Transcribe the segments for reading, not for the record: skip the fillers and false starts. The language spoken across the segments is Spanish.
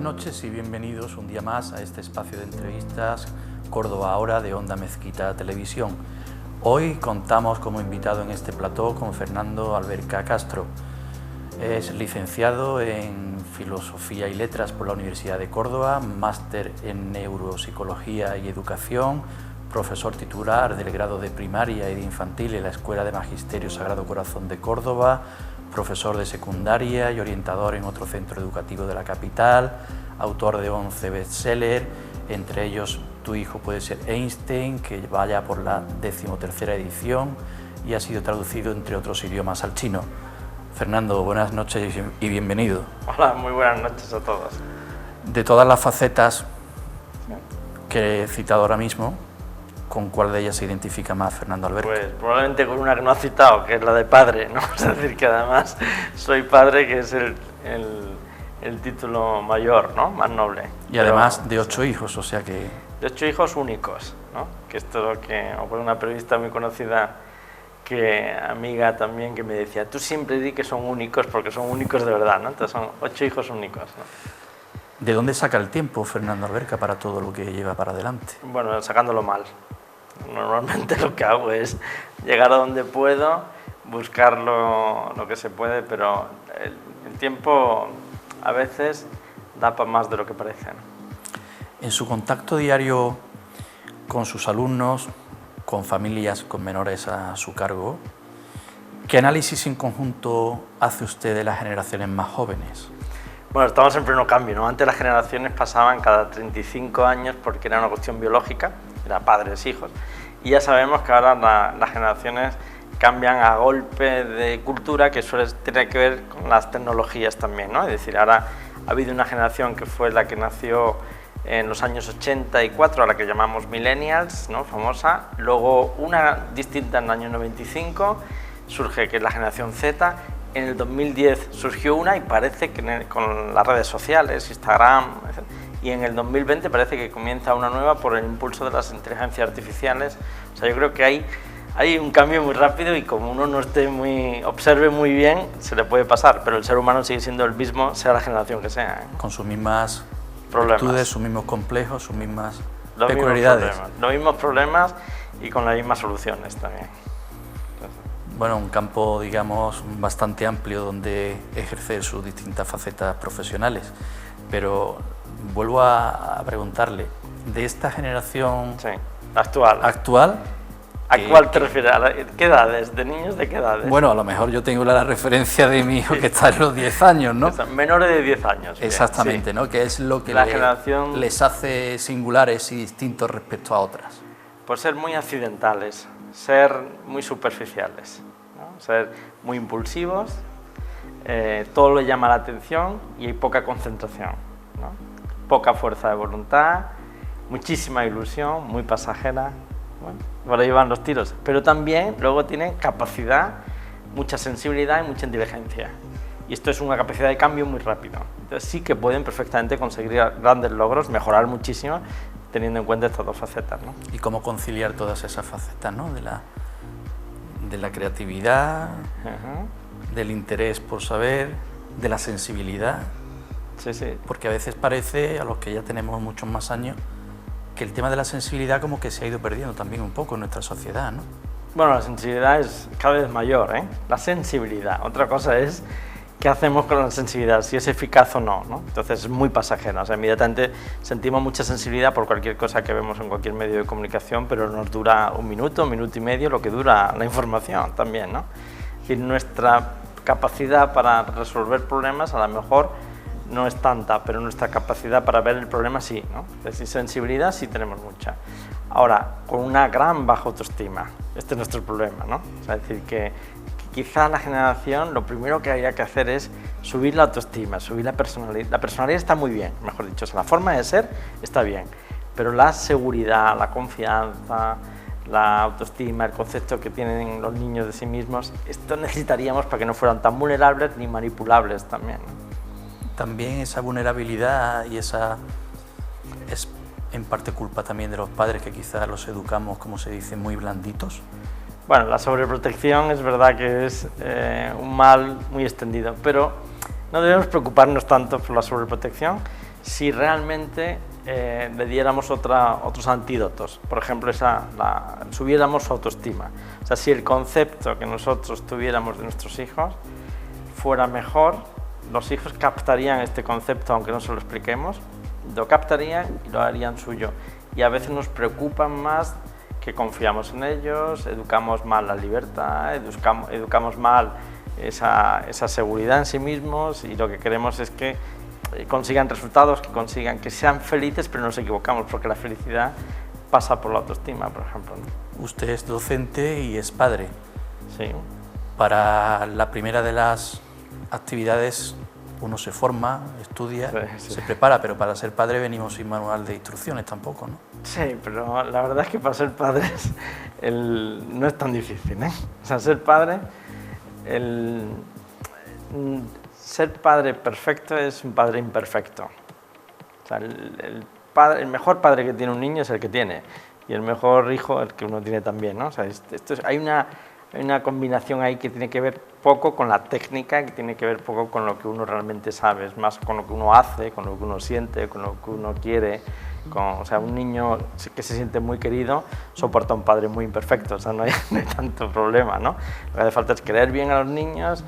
noches y bienvenidos un día más a este espacio de entrevistas Córdoba Ahora de Onda Mezquita Televisión. Hoy contamos como invitado en este plató con Fernando Alberca Castro. Es licenciado en Filosofía y Letras por la Universidad de Córdoba, máster en Neuropsicología y Educación, profesor titular del grado de primaria y de infantil en la Escuela de Magisterio Sagrado Corazón de Córdoba, profesor de secundaria y orientador en otro centro educativo de la capital, autor de 11 bestsellers, entre ellos Tu hijo puede ser Einstein, que vaya por la 13ª edición y ha sido traducido entre otros idiomas al chino. Fernando, buenas noches y bienvenido. Hola, muy buenas noches a todos. De todas las facetas que he citado ahora mismo, ¿con cuál de ellas se identifica más Fernando Alberca? Pues probablemente con una que no ha citado, que es la de padre, ¿no? Es decir, que además soy padre, que es el título mayor, ¿no? Más noble. Y además de 8 hijos, o sea que... De 8 hijos únicos, ¿no? Que esto es lo que... O por una periodista muy conocida, amiga también, que me decía, tú siempre di que son únicos porque son únicos de verdad, ¿no? Entonces son 8 hijos únicos, ¿no? ¿De dónde saca el tiempo Fernando Alberca para todo lo que lleva para adelante? Bueno, sacándolo mal. Normalmente lo que hago es llegar a donde puedo, buscar lo que se puede, pero el tiempo a veces da para más de lo que parece, ¿no? En su contacto diario con sus alumnos, con familias con menores a su cargo, ¿qué análisis en conjunto hace usted de las generaciones más jóvenes? Bueno, estamos en pleno cambio, ¿no? Antes las generaciones pasaban cada 35 años porque era una cuestión biológica, era padres, hijos, y ya sabemos que ahora las generaciones cambian a golpe de cultura que suele tener que ver con las tecnologías también, ¿no? Es decir, ahora ha habido una generación que fue la que nació en los años 84, a la que llamamos millennials, ¿no? Famosa, luego una distinta en el año 95, surge que es la generación Z. En el 2010 surgió una y parece que con las redes sociales, Instagram, etc. Y en el 2020 parece que comienza una nueva por el impulso de las inteligencias artificiales. O sea, yo creo que hay un cambio muy rápido y como uno no observe muy bien, se le puede pasar, pero el ser humano sigue siendo el mismo, sea la generación que sea, ¿eh? Con sus mismas problemas, virtudes, sus mismos complejos, sus mismas peculiaridades. Los mismos problemas y con las mismas soluciones también. Bueno, un campo, digamos, bastante amplio donde ejercer sus distintas facetas profesionales. Pero vuelvo a preguntarle, de esta generación sí, actual. ¿A cuál te refieres? ¿Qué edades? ¿De niños de qué edades? Bueno, a lo mejor yo tengo la referencia de mi hijo que está en los 10 años, ¿no? Menores de 10 años. Exactamente, sí. ¿No? Que es lo que les hace singulares y distintos respecto a otras. Pues ser muy accidentales, ser muy superficiales, ¿no? Ser muy impulsivos, todo le llama la atención y hay poca concentración, ¿no? Poca fuerza de voluntad, muchísima ilusión, muy pasajera. Bueno, por ahí van los tiros, pero también luego tienen capacidad, mucha sensibilidad y mucha inteligencia. Y esto es una capacidad de cambio muy rápido. Entonces sí que pueden perfectamente conseguir grandes logros, mejorar muchísimo, teniendo en cuenta estas dos facetas, ¿no? ¿Y cómo conciliar todas esas facetas, ¿no? De la creatividad, del interés por saber, de la sensibilidad? Sí, sí. Porque a veces parece, a los que ya tenemos muchos más años, que el tema de la sensibilidad como que se ha ido perdiendo también un poco en nuestra sociedad, ¿no? Bueno, la sensibilidad es cada vez mayor, ¿eh? La sensibilidad. Otra cosa es qué hacemos con la sensibilidad, si es eficaz o no, ¿no? Entonces es muy pasajera. O sea, inmediatamente sentimos mucha sensibilidad por cualquier cosa que vemos en cualquier medio de comunicación, pero nos dura un minuto y medio, lo que dura la información también, ¿no? Es decir, nuestra capacidad para resolver problemas a lo mejor no es tanta, pero nuestra capacidad para ver el problema sí, ¿no? Es decir, sensibilidad sí tenemos mucha. Ahora, con una gran baja autoestima, este es nuestro problema, ¿no? O sea, es decir, que quizá la generación lo primero que habría que hacer es subir la autoestima, subir la personalidad. La personalidad está muy bien, mejor dicho, o sea, la forma de ser está bien, pero la seguridad, la confianza, la autoestima, el concepto que tienen los niños de sí mismos, esto necesitaríamos para que no fueran tan vulnerables ni manipulables también, ¿no? También esa vulnerabilidad y esa es en parte culpa también de los padres que quizás los educamos, como se dice, muy blanditos. Bueno, la sobreprotección es verdad que es un mal muy extendido, pero no debemos preocuparnos tanto por la sobreprotección, si realmente le diéramos otros antídotos. Por ejemplo, subiéramos su autoestima. O sea, si el concepto que nosotros tuviéramos de nuestros hijos fuera mejor, los hijos captarían este concepto, aunque no se lo expliquemos, lo captarían y lo harían suyo. Y a veces nos preocupan más que confiamos en ellos, educamos mal la libertad, educamos mal esa seguridad en sí mismos, y lo que queremos es que consigan resultados, que sean felices, pero nos equivocamos, porque la felicidad pasa por la autoestima, por ejemplo, ¿no? Usted es docente y es padre. Sí. Para la primera de las actividades uno se forma, estudia, se prepara, pero para ser padre venimos sin manual de instrucciones tampoco, ¿no? Sí, pero la verdad es que para ser padre no es tan difícil, ¿eh? O sea, ser padre perfecto es un padre imperfecto. O sea, el mejor padre que tiene un niño es el que tiene, y el mejor hijo el que uno tiene también, ¿no? O sea, hay una combinación ahí que tiene que ver poco con la técnica, que tiene que ver poco con lo que uno realmente sabe, es más con lo que uno hace, con lo que uno siente, con lo que uno quiere. O sea, un niño que se siente muy querido soporta a un padre muy imperfecto, o sea, no hay tanto problema, ¿no? Lo que hace falta es querer bien a los niños,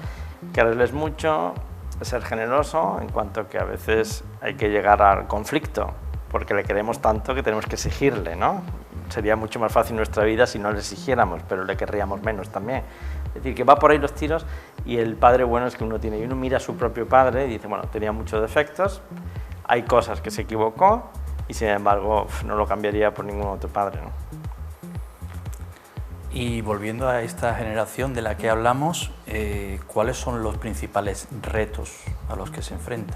quererles mucho, ser generoso, en cuanto que a veces hay que llegar al conflicto, porque le queremos tanto que tenemos que exigirle, ¿no? Sería mucho más fácil nuestra vida si no le exigiéramos, pero le querríamos menos también. Es decir, que va por ahí los tiros, y el padre bueno es que uno tiene, y uno mira a su propio padre y dice, bueno, tenía muchos defectos, hay cosas que se equivocó, y sin embargo no lo cambiaría por ningún otro padre, ¿no? Y volviendo a esta generación de la que hablamos, ¿cuáles son los principales retos a los que se enfrenta?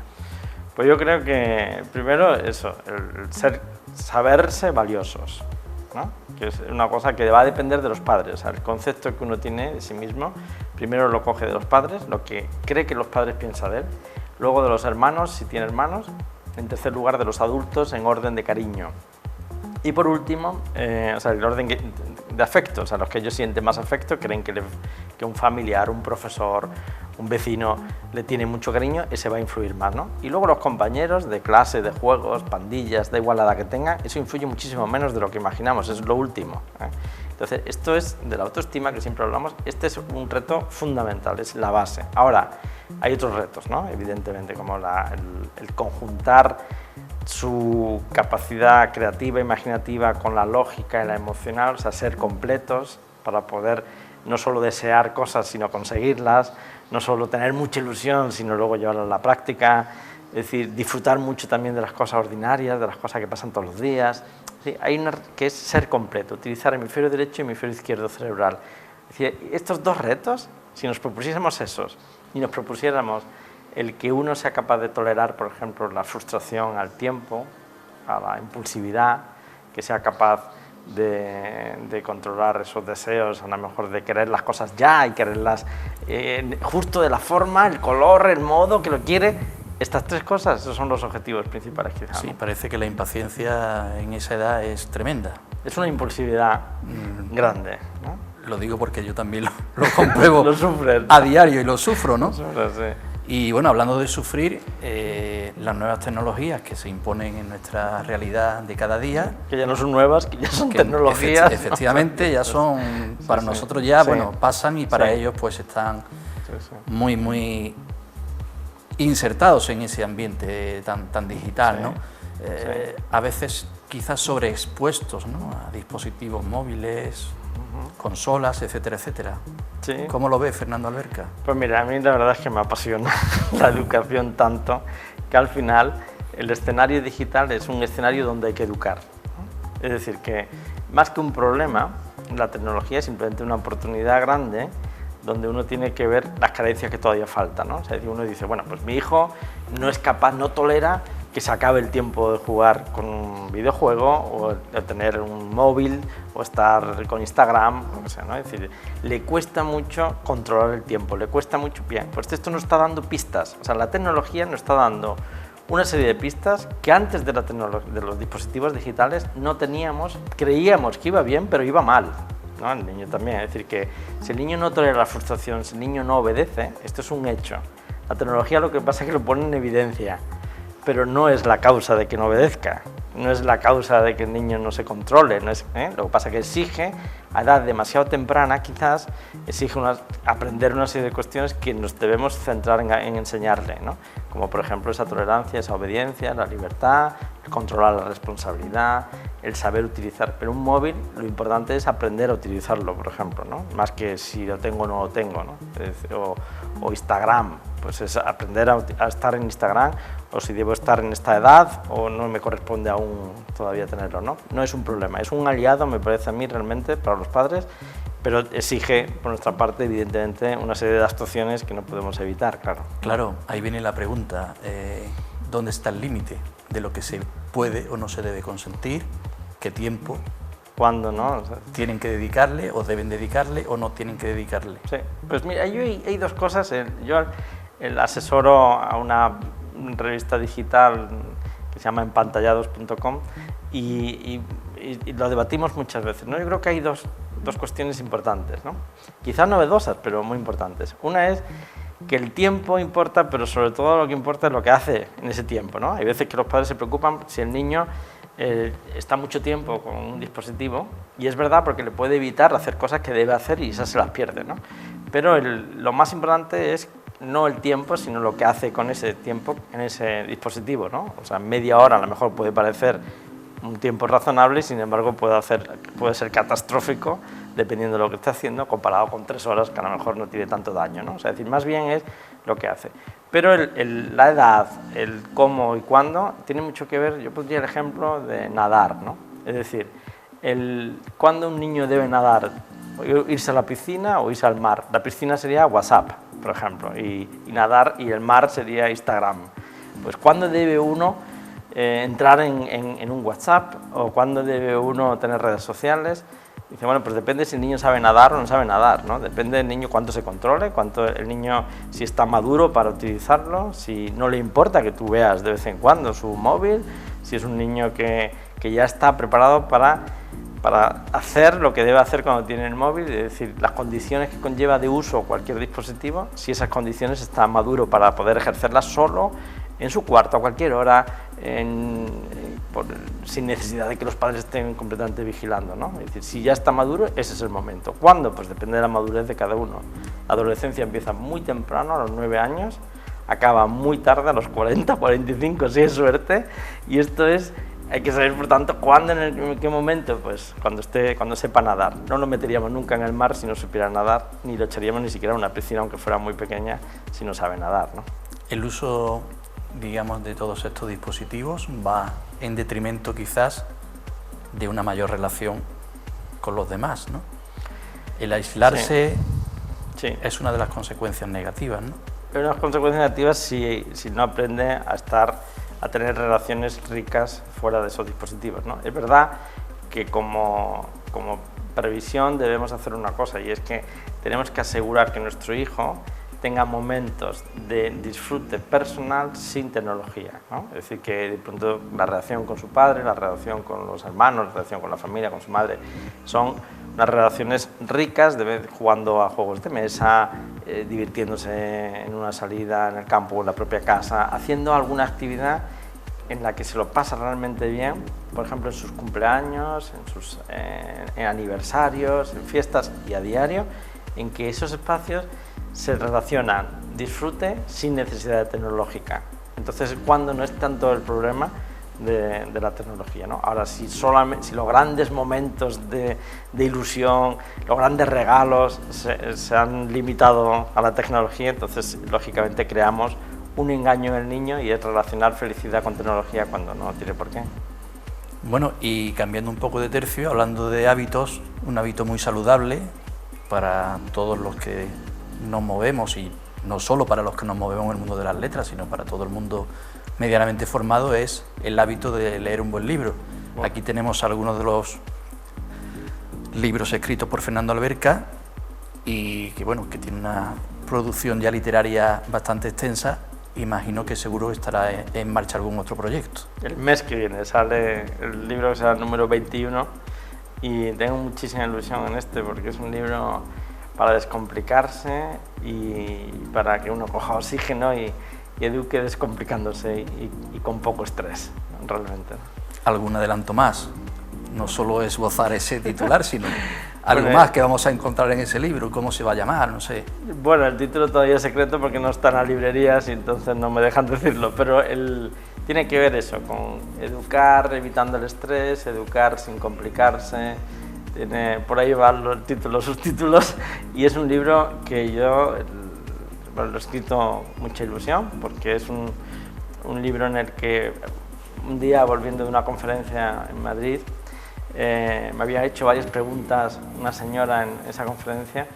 Pues yo creo que primero eso, saberse valiosos, ¿no? Que es una cosa que va a depender de los padres. O sea, el concepto que uno tiene de sí mismo, primero lo coge de los padres, lo que cree que los padres piensan de él, luego de los hermanos, si tiene hermanos, en tercer lugar de los adultos en orden de cariño, y por último, o sea, el orden de afecto, o sea, los que ellos sienten más afecto creen que un familiar, un profesor, un vecino le tiene mucho cariño, ese va a influir más, ¿no? Y luego los compañeros de clase, de juegos, pandillas, da igual la edad que tengan, eso influye muchísimo menos de lo que imaginamos, es lo último, ¿eh? Entonces, esto es de la autoestima que siempre hablamos, este es un reto fundamental, es la base. Ahora, hay otros retos, ¿no? Evidentemente, como el conjuntar su capacidad creativa, imaginativa con la lógica y la emocional, o sea, ser completos para poder no solo desear cosas, sino conseguirlas, no solo tener mucha ilusión, sino luego llevarla a la práctica, es decir, disfrutar mucho también de las cosas ordinarias, de las cosas que pasan todos los días. Sí, hay una que es ser completo, utilizar hemisferio derecho y hemisferio izquierdo cerebral. Es decir, estos dos retos, si nos propusiésemos esos y nos propusiéramos el que uno sea capaz de tolerar, por ejemplo, la frustración al tiempo, a la impulsividad, que sea capaz de controlar esos deseos, a lo mejor de querer las cosas ya y quererlas justo de la forma, el color, el modo que lo quiere. Estas tres cosas, esos son los objetivos principales, quizás. Sí, parece que la impaciencia en esa edad es tremenda. Es una impulsividad grande, ¿no? Lo digo porque yo también lo compruebo lo sufres a diario y lo sufro, ¿no? Lo sufres, sí. Y bueno, hablando de sufrir, las nuevas tecnologías que se imponen en nuestra realidad de cada día... Que ya no son nuevas, que ya son tecnologías. Efectivamente, ya son, para nosotros ya, bueno, pasan, y para ellos pues están muy, muy insertados en ese ambiente tan digital, ¿no? A veces quizás sobreexpuestos, ¿no? A dispositivos móviles, consolas, etcétera, etcétera. Sí. ¿Cómo lo ve Fernando Alberca? Pues mira, a mí la verdad es que me apasiona la educación tanto que al final el escenario digital es un escenario donde hay que educar, ¿no? Es decir, que más que un problema, la tecnología es simplemente una oportunidad grande donde uno tiene que ver las carencias que todavía faltan, ¿no? O sea, uno dice, bueno, pues mi hijo no es capaz, no tolera que se acabe el tiempo de jugar con un videojuego o de tener un móvil o estar con Instagram, lo que sea, ¿no? Es decir, le cuesta mucho controlar el tiempo, le cuesta mucho. Bien, pues esto nos está dando pistas, o sea, la tecnología nos está dando una serie de pistas que antes de los dispositivos digitales no teníamos, creíamos que iba bien, pero iba mal, ¿no? El niño también, es decir, que si el niño no tolera la frustración, si el niño no obedece, esto es un hecho. La tecnología lo que pasa es que lo pone en evidencia. pero no es la causa de que no obedezca, no es la causa de que el niño no se controle, no es, lo que pasa es que exige, a edad demasiado temprana quizás, exige aprender una serie de cuestiones que nos debemos centrar en enseñarle, ¿no? Como por ejemplo esa tolerancia, esa obediencia, la libertad, el controlar la responsabilidad, el saber utilizar, pero un móvil lo importante es aprender a utilizarlo, por ejemplo, ¿no? Más que si lo tengo o no lo tengo, ¿no? O Instagram, pues es aprender a estar en Instagram, o si debo estar en esta edad o no me corresponde aún todavía tenerlo, ¿no? No es un problema, es un aliado, me parece a mí realmente, para los padres, pero exige por nuestra parte, evidentemente, una serie de actuaciones que no podemos evitar, claro. Claro, ahí viene la pregunta, ¿dónde está el límite de lo que se puede o no se debe consentir? ¿Qué tiempo? ¿Cuándo, no? O sea, ¿tienen que dedicarle o deben dedicarle o no tienen que dedicarle? Sí, pues mira, hay dos cosas. Yo asesoro a una revista digital que se llama empantallados.com y lo debatimos muchas veces, ¿no? Yo creo que hay dos cuestiones importantes, ¿no? Quizás novedosas, pero muy importantes. Una es que el tiempo importa, pero sobre todo lo que importa es lo que hace en ese tiempo, ¿no? Hay veces que los padres se preocupan si el niño está mucho tiempo con un dispositivo, y es verdad porque le puede evitar hacer cosas que debe hacer y esas se las pierde, ¿no? Pero lo más importante es no el tiempo, sino lo que hace con ese tiempo en ese dispositivo, ¿no? O sea, media hora a lo mejor puede parecer un tiempo razonable y sin embargo puede ser catastrófico dependiendo de lo que esté haciendo, comparado con 3 horas que a lo mejor no tiene tanto daño, ¿no? O sea, es decir, más bien es lo que hace. Pero la edad, el cómo y cuándo, tiene mucho que ver. Yo pondría el ejemplo de nadar, ¿no? Es decir, cuándo un niño debe nadar, irse a la piscina o irse al mar. La piscina sería WhatsApp, por ejemplo, y nadar, y el mar sería Instagram. Pues ¿cuándo debe uno entrar en un WhatsApp o cuándo debe uno tener redes sociales? Dice, bueno, pues depende si el niño sabe nadar o no sabe nadar, ¿no? Depende del niño cuánto se controle, cuánto el niño, si está maduro para utilizarlo, si no le importa que tú veas de vez en cuando su móvil, si es un niño que ya está preparado para hacer lo que debe hacer cuando tiene el móvil, es decir, las condiciones que conlleva de uso cualquier dispositivo, si esas condiciones está maduro para poder ejercerlas solo, en su cuarto, a cualquier hora, sin necesidad de que los padres estén completamente vigilando, ¿no? Es decir, si ya está maduro, ese es el momento. ¿Cuándo? Pues depende de la madurez de cada uno. La adolescencia empieza muy temprano, a los 9 años, acaba muy tarde, a los 40, 45, si es suerte, y esto es... Hay que saber, por tanto, cuándo, en qué momento, pues cuando sepa nadar. No lo meteríamos nunca en el mar si no supiera nadar, ni lo echaríamos ni siquiera a una piscina, aunque fuera muy pequeña, si no sabe nadar, ¿no? El uso, digamos, de todos estos dispositivos va en detrimento quizás de una mayor relación con los demás, ¿no? El aislarse sí. Es una de las consecuencias negativas, ¿no? Pero unas consecuencias negativas si no aprende a tener relaciones ricas fuera de esos dispositivos, ¿no? Es verdad que como previsión debemos hacer una cosa, y es que tenemos que asegurar que nuestro hijo tenga momentos de disfrute personal sin tecnología, ¿no? Es decir, que de pronto la relación con su padre, la relación con los hermanos, la relación con la familia, con su madre, son unas relaciones ricas, jugando a juegos de mesa, divirtiéndose en una salida en el campo o en la propia casa, haciendo alguna actividad en la que se lo pasa realmente bien, por ejemplo en sus cumpleaños, en aniversarios, en fiestas y a diario, en que esos espacios se relacionan disfrute sin necesidad tecnológica. Entonces, cuando no es tanto el problema de la tecnología, ¿no? Ahora, si los grandes momentos de ilusión, los grandes regalos se han limitado a la tecnología, entonces, lógicamente, creamos un engaño en el niño, y es relacionar felicidad con tecnología cuando no tiene por qué. Bueno, y cambiando un poco de tercio, hablando de hábitos, un hábito muy saludable para todos los que nos movemos, y no solo para los que nos movemos en el mundo de las letras, sino para todo el mundo medianamente formado, es el hábito de leer un buen libro. Bueno. Aquí tenemos algunos de los libros escritos por Fernando Alberca, y que bueno, que tiene una producción ya literaria bastante extensa. Imagino que seguro estará en marcha algún otro proyecto. El mes que viene sale el libro que será el número 21, y tengo muchísima ilusión en porque es un libro para descomplicarse y para que uno coja oxígeno y y eduque descomplicándose y con poco estrés, realmente. ¿Algún adelanto más? No solo esbozar ese titular, sino algo más que vamos a encontrar en ese libro, cómo se va a llamar, no sé. Bueno, el título todavía es secreto porque no está en las librerías y entonces no me dejan decirlo, pero tiene que ver eso, con educar evitando el estrés, educar sin complicarse, por ahí van los títulos, subtítulos, y es un libro que yo lo he escrito con mucha ilusión, porque es un libro en el que un día, volviendo de una conferencia en Madrid, me había hecho varias preguntas una señora en esa conferencia,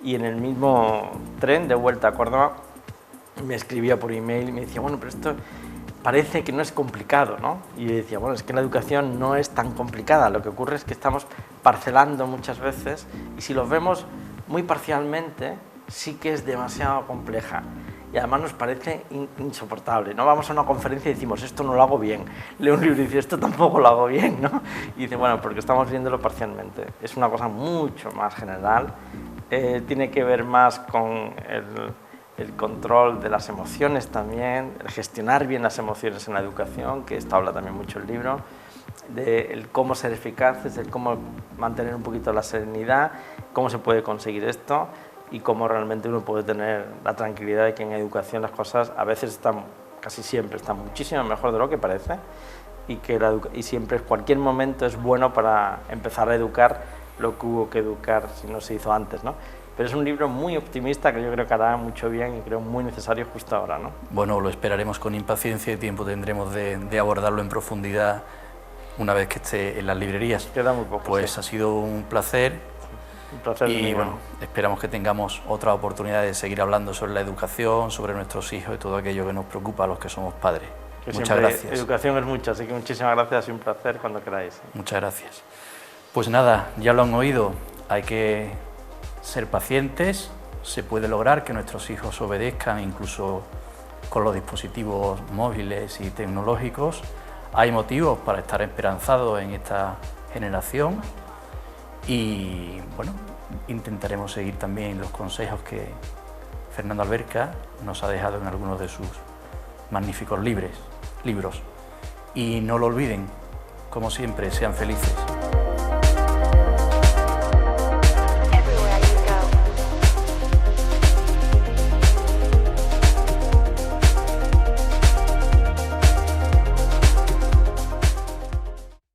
y en el mismo tren de vuelta a Córdoba me escribía por email y me decía, bueno, pero esto parece que no es complicado, ¿no? Y yo decía, bueno, es que la educación no es tan complicada, lo que ocurre es que estamos parcelando muchas veces y si lo vemos muy parcialmente sí que es demasiado compleja. Y además nos parece insoportable, ¿no? Vamos a una conferencia y decimos, esto no lo hago bien. Leo un libro y dice, esto tampoco lo hago bien, ¿no? Y dice, bueno, porque estamos viéndolo parcialmente. Es una cosa mucho más general, tiene que ver más con el control de las emociones también, el gestionar bien las emociones en la educación, que esto habla también mucho el libro, de el cómo ser eficaces, el cómo mantener un poquito la serenidad, cómo se puede conseguir esto, y cómo realmente uno puede tener la tranquilidad de que en educación las cosas a veces están, casi siempre están muchísimo mejor de lo que parece y siempre, cualquier momento es bueno para empezar a educar lo que hubo que educar si no se hizo antes, ¿no? Pero es un libro muy optimista que yo creo que hará mucho bien y creo muy necesario justo ahora, ¿no? Bueno, lo esperaremos con impaciencia y tiempo tendremos de abordarlo en profundidad una vez que esté en las librerías. Queda muy poco. Pues sí. Ha sido un placer. Un placer Y mío. bueno, esperamos que tengamos otra oportunidad de seguir hablando sobre la educación, sobre nuestros hijos y todo aquello que nos preocupa a los que somos padres. Que Muchas gracias. Educación es mucho, así que muchísimas gracias y un placer cuando queráis. Muchas gracias. Pues nada, ya lo han oído, hay que ser pacientes, se puede lograr que nuestros hijos obedezcan incluso con los dispositivos móviles y tecnológicos. Hay motivos para estar esperanzados en esta generación. Y bueno, intentaremos seguir también los consejos que Fernando Alberca nos ha dejado en algunos de sus magníficos libros. Y no lo olviden, como siempre, sean felices.